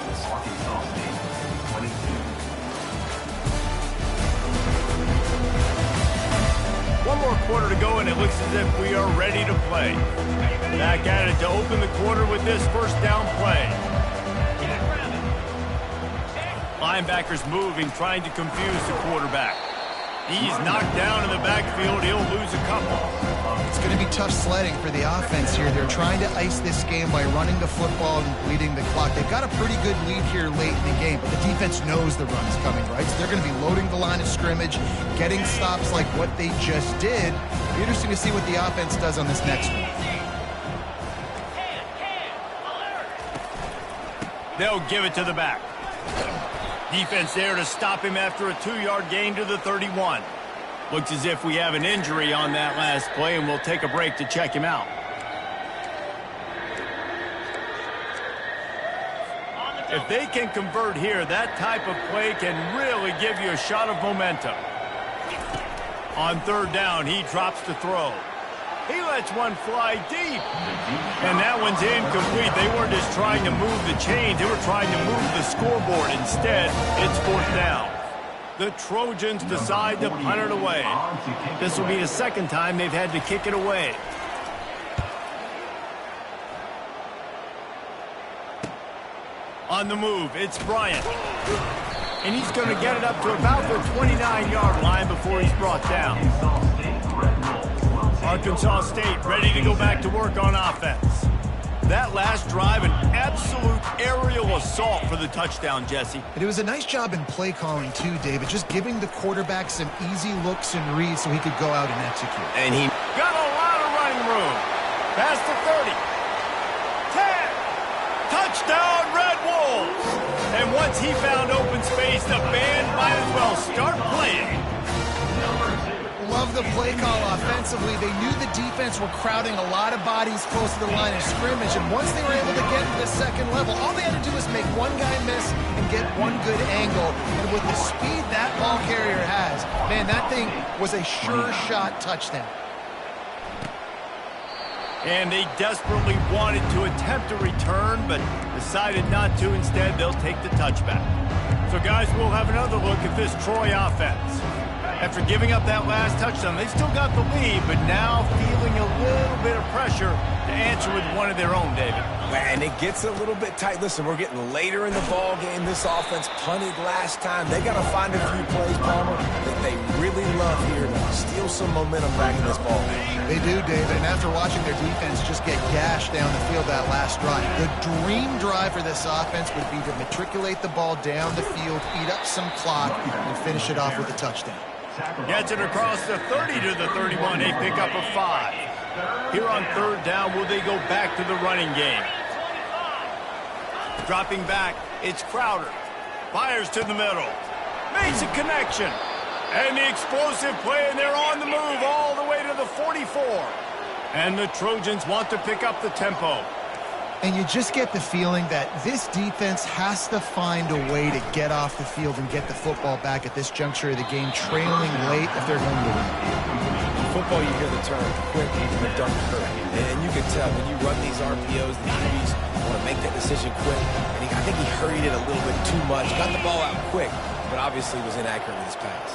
Speaker 1: One more quarter to go, and it looks as if we are ready to play. Back at it to open the quarter with this first down play. Linebackers moving, trying to confuse the quarterback. He's knocked down in the backfield. He'll lose a couple.
Speaker 3: It's going to be tough sledding for the offense here. They're trying to ice this game by running the football and bleeding the clock. They've got a pretty good lead here late in the game, but the defense knows the run's coming, right? So they're going to be loading the line of scrimmage, getting stops like what they just did. It'll be interesting to see what the offense does on this next one.
Speaker 1: They'll give it to the back. Defense there to stop him after a 2-yard gain to the 31. Looks as if we have an injury on that last play, and we'll take a break to check him out. If they can convert here, that type of play can really give you a shot of momentum. On third down, he drops to throw. He lets one fly deep. And that one's incomplete. They weren't just trying to move the chains. They were trying to move the scoreboard. Instead, it's fourth down. The Trojans decide to punt it away. This will be the second time they've had to kick it away. On the move, it's Bryant. And he's going to get it up to about the 29-yard line before he's brought down. Arkansas State ready to go back to work on offense. That last drive, an absolute aerial assault for the touchdown, Jesse.
Speaker 3: And it was a nice job in play calling, too, David, just giving the quarterback some easy looks and reads so he could go out and execute.
Speaker 2: And he
Speaker 1: got a lot of running room. Past the 30. 10. Touchdown, Red Wolves. And once he found open space, the band might as well start playing.
Speaker 3: Love the play call offensively. They knew the defense were crowding a lot of bodies close to the line of scrimmage, and once they were able to get to the second level, all they had to do was make one guy miss and get one good angle. And with the speed that ball carrier has, man, that thing was a sure shot touchdown.
Speaker 1: And they desperately wanted to attempt a return, but decided not to. Instead, they'll take the touchback. So, guys, we'll have another look at this Troy offense. After giving up that last touchdown, they still got the lead, but now feeling a little bit of pressure to answer with one of their own, David.
Speaker 2: And it gets a little bit tight. Listen, we're getting later in the ball game. This offense punted last time. They got to find a few plays, Palmer, that they really love here to steal some momentum back in this ball game.
Speaker 3: They do, David, and after watching their defense just get gashed down the field that last drive, the dream drive for this offense would be to matriculate the ball down the field, eat up some clock, and finish it off with a touchdown.
Speaker 1: Gets it across the 30 to the 31. A pickup of 5. Here on third down, will they go back to the running game? Dropping back, it's Crowder. Fires to the middle. Makes a connection. And the explosive play, and they're on the move all the way to the 44. And the Trojans want to pick up the tempo.
Speaker 3: And you just get the feeling that this defense has to find a way to get off the field and get the football back at this juncture of the game, trailing late if they're going to win.
Speaker 2: In football, you hear the term quick in the dark curve. And you can tell when you run these RPOs, the QBs want to make that decision quick. And I think he hurried it a little bit too much. Got the ball out quick, but obviously was inaccurate with his pass.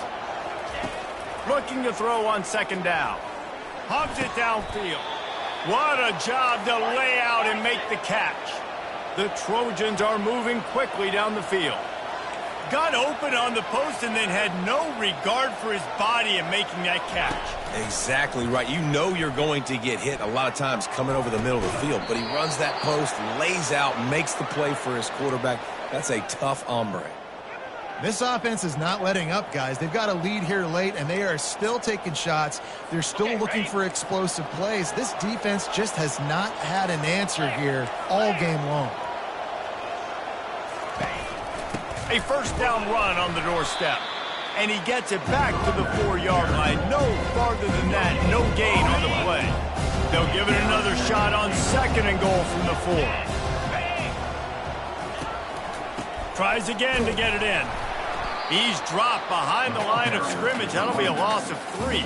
Speaker 1: Looking to throw on second down. Hubs it downfield. What a job to lay out and make the catch. The Trojans are moving quickly down the field. Got open on the post and then had no regard for his body in making that catch.
Speaker 2: Exactly right. You know you're going to get hit a lot of times coming over the middle of the field, but he runs that post, lays out, makes the play for his quarterback. That's a tough hombre.
Speaker 3: This offense is not letting up, guys. They've got a lead here late, and they are still taking shots. They're still looking for explosive plays. This defense just has not had an answer here all game long.
Speaker 1: A first down run on the doorstep. And he gets it back to the 4-yard line. No farther than that. No gain on the play. They'll give it another shot on second and goal from the 4. Tries again to get it in. He's dropped behind the line of scrimmage. That'll be a loss of 3.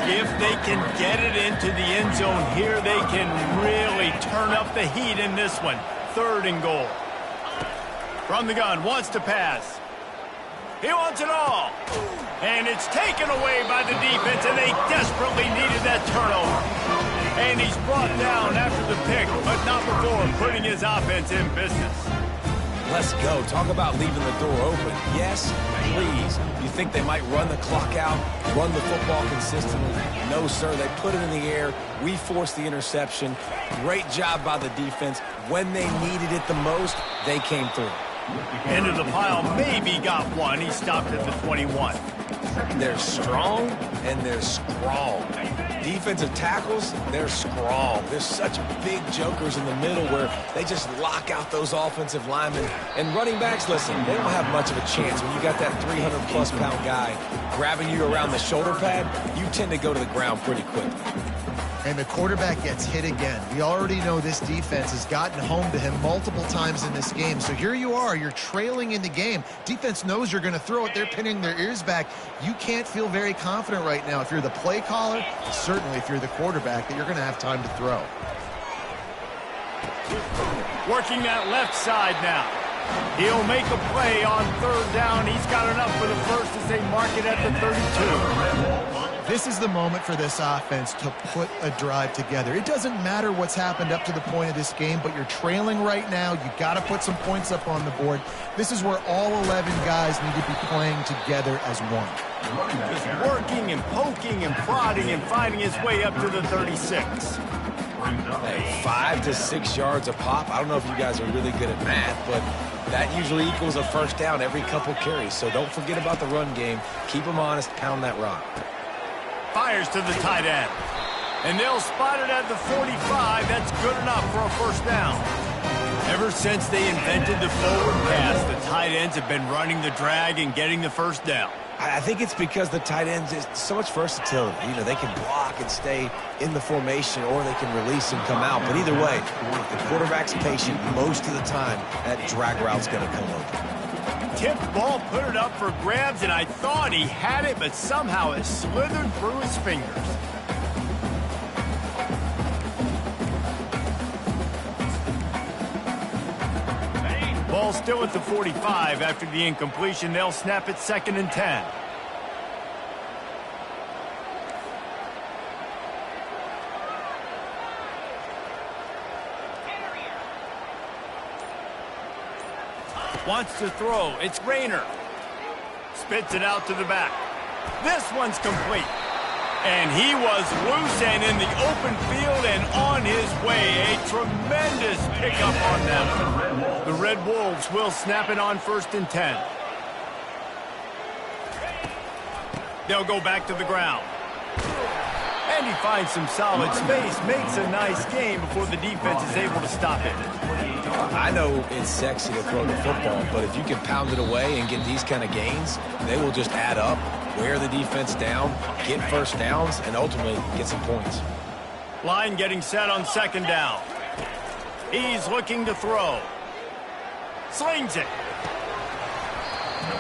Speaker 1: If they can get it into the end zone here, they can really turn up the heat in this one. Third and goal. From the gun, wants to pass. He wants it all. And it's taken away by the defense, and they desperately needed that turnover. And he's brought down after the pick, but not before putting his offense in business.
Speaker 2: Let's go. Talk about leaving the door open. Yes, please. You think they might run the clock out, run the football consistently? No, sir. They put it in the air. We forced the interception. Great job by the defense. When they needed it the most, they came through.
Speaker 1: Into the pile, maybe got one. He stopped at the 21.
Speaker 2: They're strong and they're strong. Defensive tackles, they're strong. There's such big jokers in the middle where they just lock out those offensive linemen. And running backs, listen, they don't have much of a chance. When you got that 300-plus pound guy grabbing you around the shoulder pad, you tend to go to the ground pretty quickly.
Speaker 3: And the quarterback gets hit again. We already know this defense has gotten home to him multiple times in this game. So here you are, you're trailing in the game. Defense knows you're going to throw it. They're pinning their ears back. You can't feel very confident right now if you're the play caller, certainly if you're the quarterback, that you're going to have time to throw.
Speaker 1: Working that left side now. He'll make a play on third down. He's got enough for the first as they mark it at the 32.
Speaker 3: This is the moment for this offense to put a drive together. It doesn't matter what's happened up to the point of this game, but you're trailing right now. You got to put some points up on the board. This is where all 11 guys need to be playing together as one.
Speaker 1: Just working and poking and prodding and finding his way up to the 36.
Speaker 2: Hey, 5 to 6 yards a pop. I don't know if you guys are really good at math, but that usually equals a first down every couple carries. So don't forget about the run game. Keep them honest. Pound that rock.
Speaker 1: Fires to the tight end. And they'll spot it at the 45. That's good enough for a first down. Ever since they invented the forward pass, the tight ends have been running the drag and getting the first down.
Speaker 2: I think it's because the tight ends is so much versatility. You know, they can block and stay in the formation, or they can release and come out. But either way, if the quarterback's patient, most of the time, that drag route's going to come open.
Speaker 1: Tipped ball, put it up for grabs, and I thought he had it, but somehow it slithered through his fingers. Ball still at the 45 after the incompletion. They'll snap it 2nd and 10. Wants to throw. It's Rayner. Spits it out to the back. This one's complete. And he was loose and in the open field and on his way. A tremendous pickup on them. The Red Wolves will snap it on 1st and 10. They'll go back to the ground. And he finds some solid space, makes a nice game before the defense is able to stop it.
Speaker 2: I know it's sexy to throw the football, but if you can pound it away and get these kind of gains, they will just add up, wear the defense down, get first downs, and ultimately get some points.
Speaker 1: Line getting set on 2nd down. He's looking to throw. Slings it.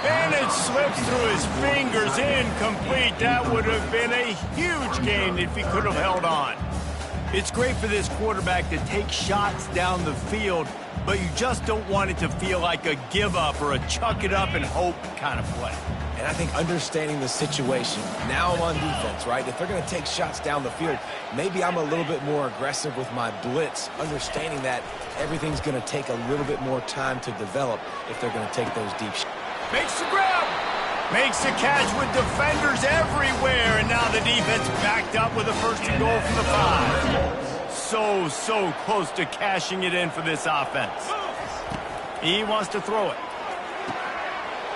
Speaker 1: And it slips through his fingers, incomplete. That would have been a huge gain if he could have held on. It's great for this quarterback to take shots down the field, but you just don't want it to feel like a give up or a chuck it up and hope kind of play.
Speaker 2: And I think understanding the situation, now I'm on defense, right? If they're going to take shots down the field, maybe I'm a little bit more aggressive with my blitz, understanding that everything's going to take a little bit more time to develop if they're going to take those deep shots.
Speaker 1: Makes the grab. Makes the catch with defenders everywhere. And now the defense backed up with a 1st and goal from the 5. So close to cashing it in for this offense. He wants to throw it.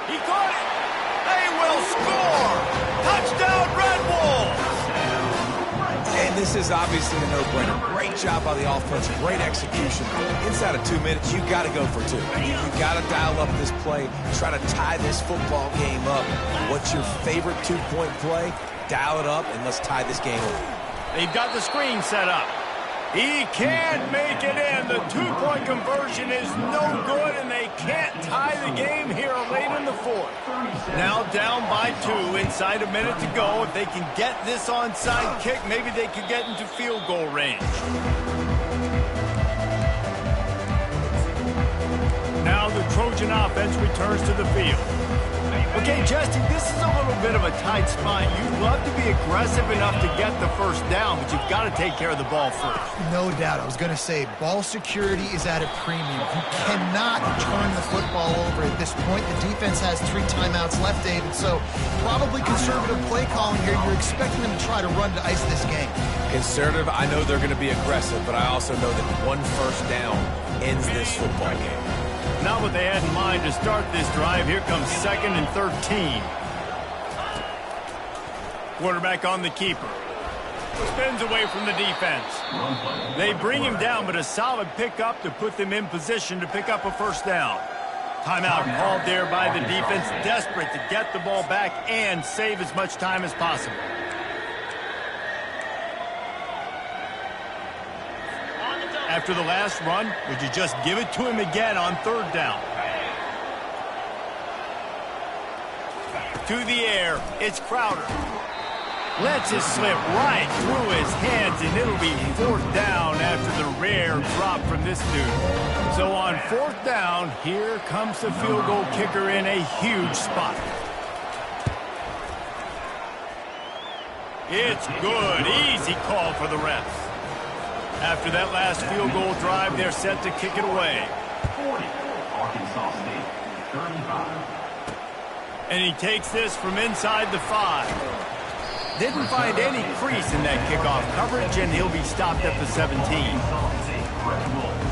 Speaker 1: He caught it. They will score. Touchdown, Red Wolves.
Speaker 2: And this is obviously a no-brainer. Great job by the offense. Great execution. Inside of 2 minutes, you got to go for 2. You got to dial up this play. Try to tie this football game up. What's your favorite 2-point play? Dial it up, and let's tie this game up.
Speaker 1: They've got the screen set up. He can't make it in. The 2-point conversion is no good, and they can't tie the game here late in the 4th. Now down by 2, inside a minute to go. If they can get this onside kick, maybe they could get into field goal range. Now the Trojan offense returns to the field. Okay, Justin, this is a little bit of a tight spot. You'd love to be aggressive enough to get the 1st down, but you've got to take care of the ball first.
Speaker 3: No doubt. I was going to say, ball security is at a premium. You cannot turn the football over at this point. The defense has 3 timeouts left, David, so probably conservative play calling here. You're expecting them to try to run to ice this game.
Speaker 2: Conservative, I know they're going to be aggressive, but I also know that 1 first down ends this football game.
Speaker 1: Not what they had in mind to start this drive. Here comes 2nd and 13. Quarterback on the keeper. Spins away from the defense. They bring him down, but a solid pickup to put them in position to pick up a 1st down. Timeout called there by the defense, desperate to get the ball back and save as much time as possible. After the last run, would you just give it to him again on 3rd down? To the air, it's Crowder. Lets it slip right through his hands, and it'll be 4th down after the rare drop from this dude. So on 4th down, here comes the field goal kicker in a huge spot. It's good. Easy call for the refs. After that last field goal drive, they're set to kick it away.
Speaker 4: 40, Arkansas State, 35.
Speaker 1: And he takes this from inside the 5. Didn't find any crease in that kickoff coverage, and he'll be stopped at the 17.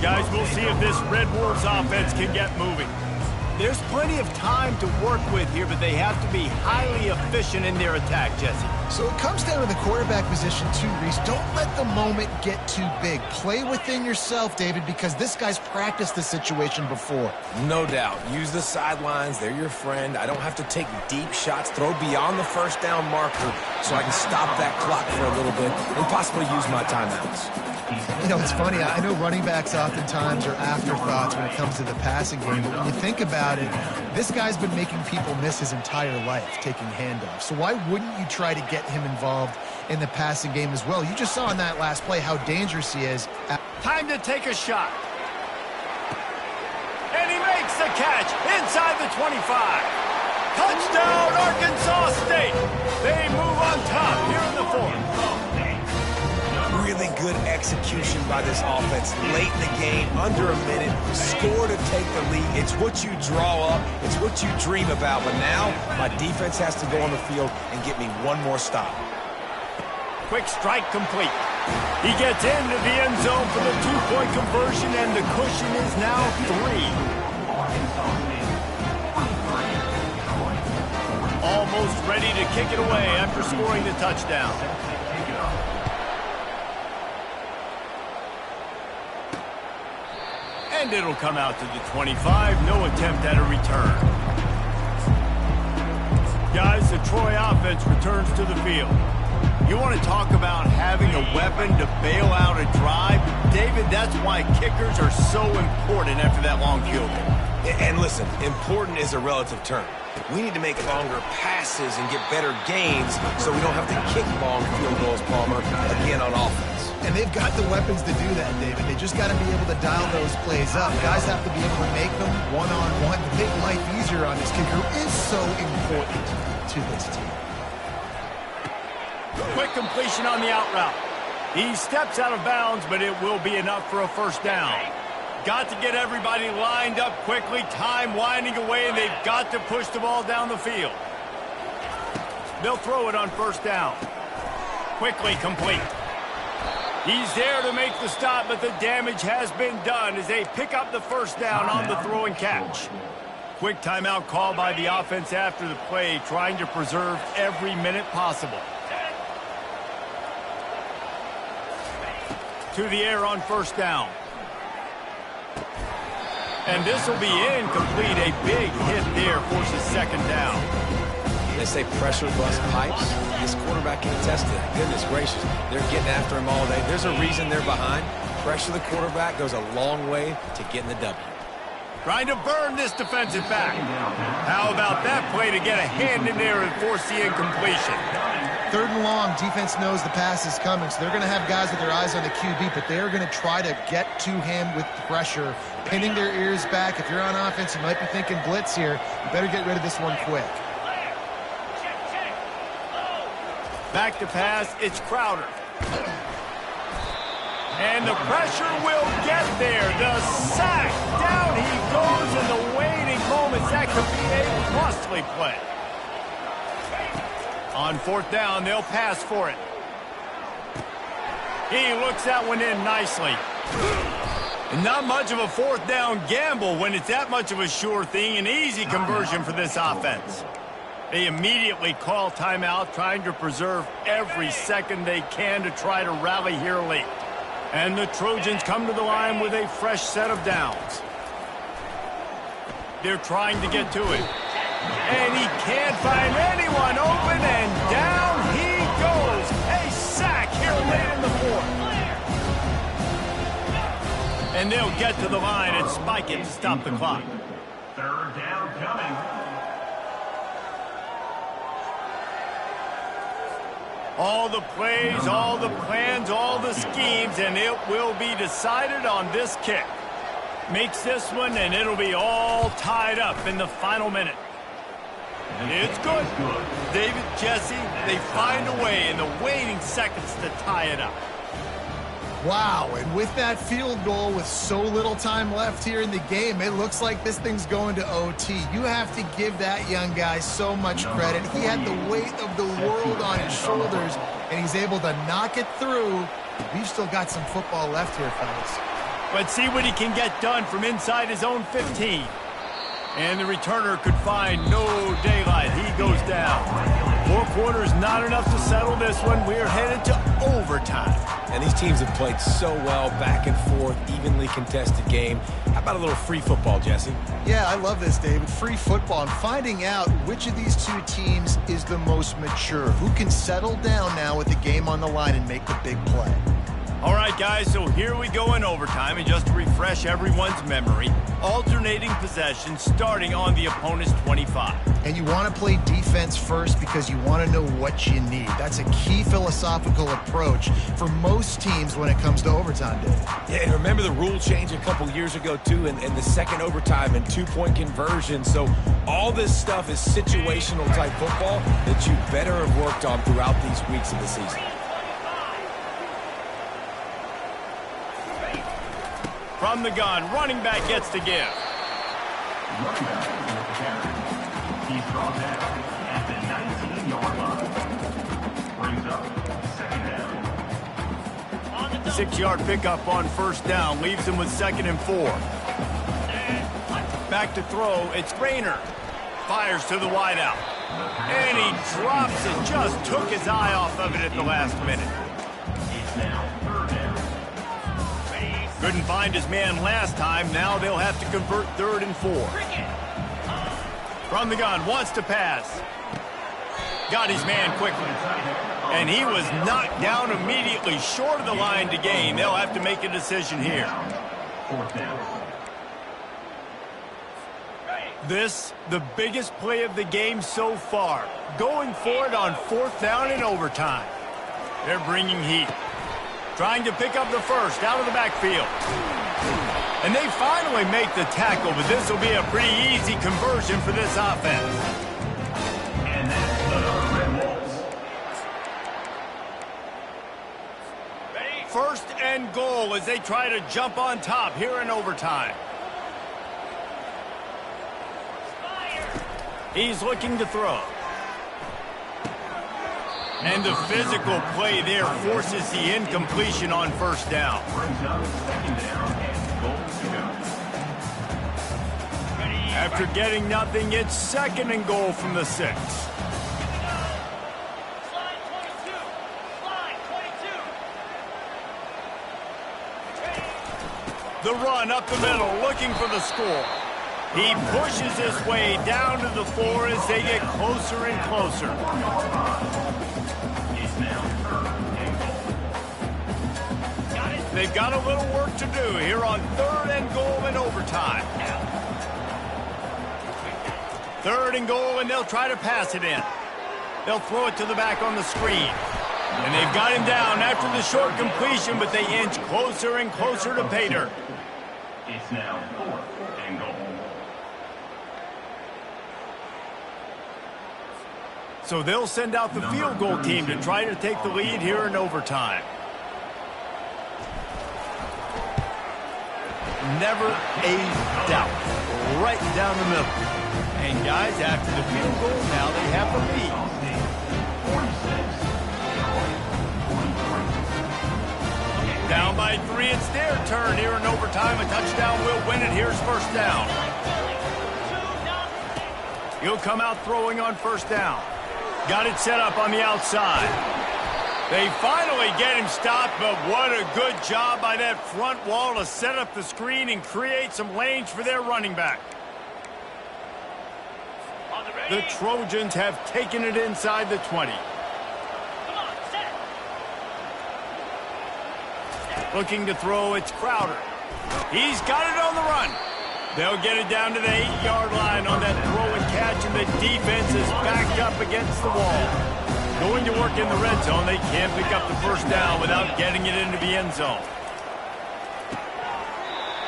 Speaker 1: Guys, we'll see if this Red Wolves offense can get moving. There's plenty of time to work with here, but they have to be highly efficient in their attack, Jesse.
Speaker 3: So it comes down to the quarterback position too, Reese. Don't let the moment get too big. Play within yourself, David, because this guy's practiced this situation before.
Speaker 2: No doubt. Use the sidelines. They're your friend. I don't have to take deep shots. Throw beyond the 1st down marker so I can stop that clock for a little bit and possibly use my timeouts.
Speaker 3: You know, it's funny. I know running backs oftentimes are afterthoughts when it comes to the passing game, but when you think about it, this guy's been making people miss his entire life taking handoffs. So why wouldn't you try to get him involved in the passing game as well? You just saw in that last play how dangerous he is.
Speaker 1: Time to take a shot. And he makes the catch inside the 25. Touchdown, Arkansas State. They move on top here in the 4th.
Speaker 2: Really good execution by this offense late in the game, under a minute, score to take the lead. It's what you draw up. It's what you dream about. But now my defense has to go on the field and get me one more stop.
Speaker 1: Quick strike complete. He gets into the end zone for the two-point conversion, and the cushion is now 3. Almost ready to kick it away after scoring the touchdown. And it'll come out to the 25. No attempt at a return. Guys, the Troy offense returns to the field. You want to talk about having a weapon to bail out a drive? David, that's why kickers are so important after that long field goal.
Speaker 2: And listen, important is a relative term. We need to make longer passes and get better gains so we don't have to kick long field goals, Palmer, again on offense.
Speaker 3: And they've got the weapons to do that, David. They just got to be able to dial those plays up. Guys have to be able to make them one-on-one to make life easier on this kicker is so important to this team.
Speaker 1: Quick completion on the out route. He steps out of bounds, but it will be enough for a first down. Got to get everybody lined up quickly. Time winding away, and they've got to push the ball down the field. They'll throw it on first down. Quickly complete. He's there to make the stop, but the damage has been done as they pick up the first down on the throw and catch. Quick timeout call by the offense after the play, trying to preserve every minute possible. To the air on first down. And this will be incomplete. A big hit there forces second down.
Speaker 2: They say pressure bust pipes. This quarterback can attest to that. Goodness gracious. They're getting after him all day. There's a reason they're behind. Pressure the quarterback goes a long way to getting the W.
Speaker 1: Trying to burn this defensive back. How about that play to get a hand in there and force the incompletion?
Speaker 3: 3rd and long, defense knows the pass is coming, so they're going to have guys with their eyes on the QB, but they're going to try to get to him with pressure, pinning their ears back. If you're on offense, you might be thinking blitz here. You better get rid of this one quick.
Speaker 1: Back to pass, it's Crowder. And the pressure will get there. The sack, down he goes in the waiting moments. That could be a costly play. On 4th down, they'll pass for it. He looks that one in nicely. Not much of a 4th down gamble when it's that much of a sure thing. An easy conversion for this offense. They immediately call timeout, trying to preserve every second they can to try to rally here late. And the Trojans come to the line with a fresh set of downs. They're trying to get to it. And he can't find anyone open, and down he goes. A sack here late in the 4th. And they'll get to the line and spike it to stop the clock.
Speaker 4: 3rd down coming.
Speaker 1: All the plays, all the plans, all the schemes, and it will be decided on this kick. Makes this one, and it'll be all tied up in the final minute. It's good. David, Jesse, they find a way in the waiting seconds to tie it up.
Speaker 3: Wow, and with that field goal with so little time left here in the game, it looks like this thing's going to OT. You have to give that young guy so much credit. He had the weight of the world on his shoulders, and he's able to knock it through. We've still got some football left here, fellas.
Speaker 1: But see what he can get done from inside his own 15. And the returner could find no daylight. He goes down. 4 quarters, not enough to settle this one. We're headed to overtime.
Speaker 2: And these teams have played so well, back and forth, evenly contested game. How about a little free football, Jesse?
Speaker 3: Yeah, I love this, David. Free football. I'm finding out which of these two teams is the most mature. Who can settle down now with the game on the line and make the big play?
Speaker 1: All right, guys, so here we go in overtime, and just to refresh everyone's memory, alternating possession starting on the opponent's 25.
Speaker 3: And you want to play defense first because you want to know what you need. That's a key philosophical approach for most teams when it comes to overtime, Dave.
Speaker 2: Yeah, and remember the rule change a couple years ago, too, and the second overtime and 2-point conversion. So all this stuff is situational type football that you better have worked on throughout these weeks of the season.
Speaker 1: From the gun, running back gets to give.
Speaker 4: Running back with the carry. He's brought down at the 19-yard line. Brings up second down.
Speaker 1: 6-yard pickup on first down leaves him with 2nd and 4. Back to throw, it's Rayner. Fires to the wideout. And he drops it, just took his eye off of it at the last minute.
Speaker 4: It's now 3rd down.
Speaker 1: Couldn't find his man last time, now they'll have to convert 3rd and 4. From the gun, wants to pass. Got his man quickly. And he was knocked down immediately, short of the line to gain. They'll have to make a decision here.
Speaker 4: 4th down.
Speaker 1: This, the biggest play of the game so far. Going for it on 4th down in overtime. They're bringing heat. Trying to pick up the first out of the backfield. And they finally make the tackle, but this will be a pretty easy conversion for this offense.
Speaker 4: And that's the Red Wolves.
Speaker 1: 1st and goal as they try to jump on top here in overtime. He's looking to throw. And the physical play there forces the incompletion on 1st down.
Speaker 4: Brings up 2nd down and goal to go.
Speaker 1: After getting nothing, it's 2nd and goal from the 6. The run up the middle, looking for the score. He pushes his way down to the 4 as they get closer and closer.
Speaker 4: It's now 3rd and goal.
Speaker 1: They've got a little work to do here on 3rd and goal in overtime. 3rd and goal, and they'll try to pass it in. They'll throw it to the back on the screen. And they've got him down after the short completion, but they inch closer and closer to pay dirt.
Speaker 4: It's now 4th and goal.
Speaker 1: So they'll send out the field goal team to try to take the lead here in overtime. Never a doubt. Right down the middle. And guys, after the field goal, now they have the lead.
Speaker 4: 46.
Speaker 1: Down by 3, it's their turn here in overtime. A touchdown will win it. Here's 1st down. He'll come out throwing on 1st down. Got it set up on the outside. They finally get him stopped, but what a good job by that front wall to set up the screen and create some lanes for their running back. The Trojans have taken it inside the 20. Looking to throw, it's Crowder. He's got it on the run. They'll get it down to the 8-yard line on that throw and catch, and the defense is backed up against the wall. Going to work in the red zone, they can't pick up the 1st down without getting it into the end zone.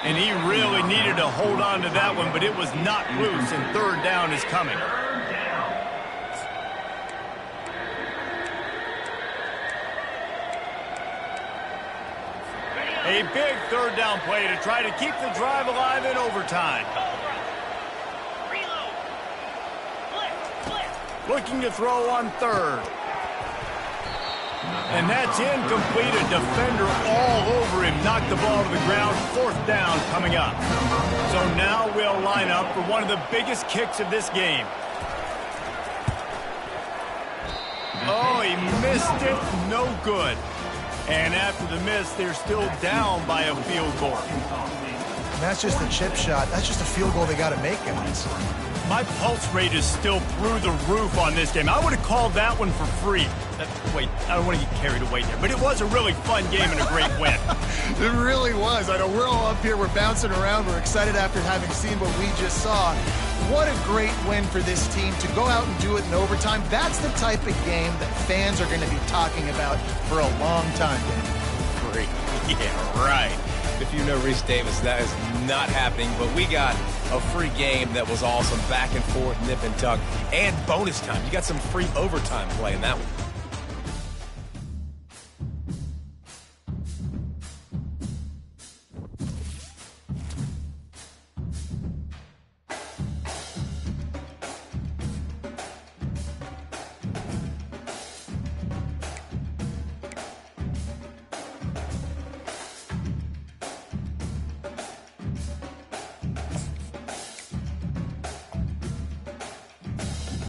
Speaker 1: And he really needed to hold on to that one, but it was not loose, and 3rd down is coming. A big 3rd down play to try to keep the drive alive in overtime. Looking to throw on 3rd. And that's incomplete. A defender all over him. Knocked the ball to the ground. 4th down coming up. So now we'll line up for one of the biggest kicks of this game. Oh, he missed it. No good. And after the miss, they're still down by a field goal.
Speaker 3: And that's just a chip shot. That's just a field goal they got to make, guys.
Speaker 1: My pulse rate is still through the roof on this game. I would have called that one for free. Wait, I don't want to get carried away there. But it was a really fun game and a great win.
Speaker 3: It really was. I know we're all up here. We're bouncing around. We're excited after having seen what we just saw. What a great win for this team to go out and do it in overtime. That's the type of game that fans are going to be talking about for a long time, Danny.
Speaker 2: Great. Yeah, right. If you know Reese Davis, that is not happening, but we got a free game that was awesome. Back and forth, nip and tuck, and bonus time. You got some free overtime play in that one.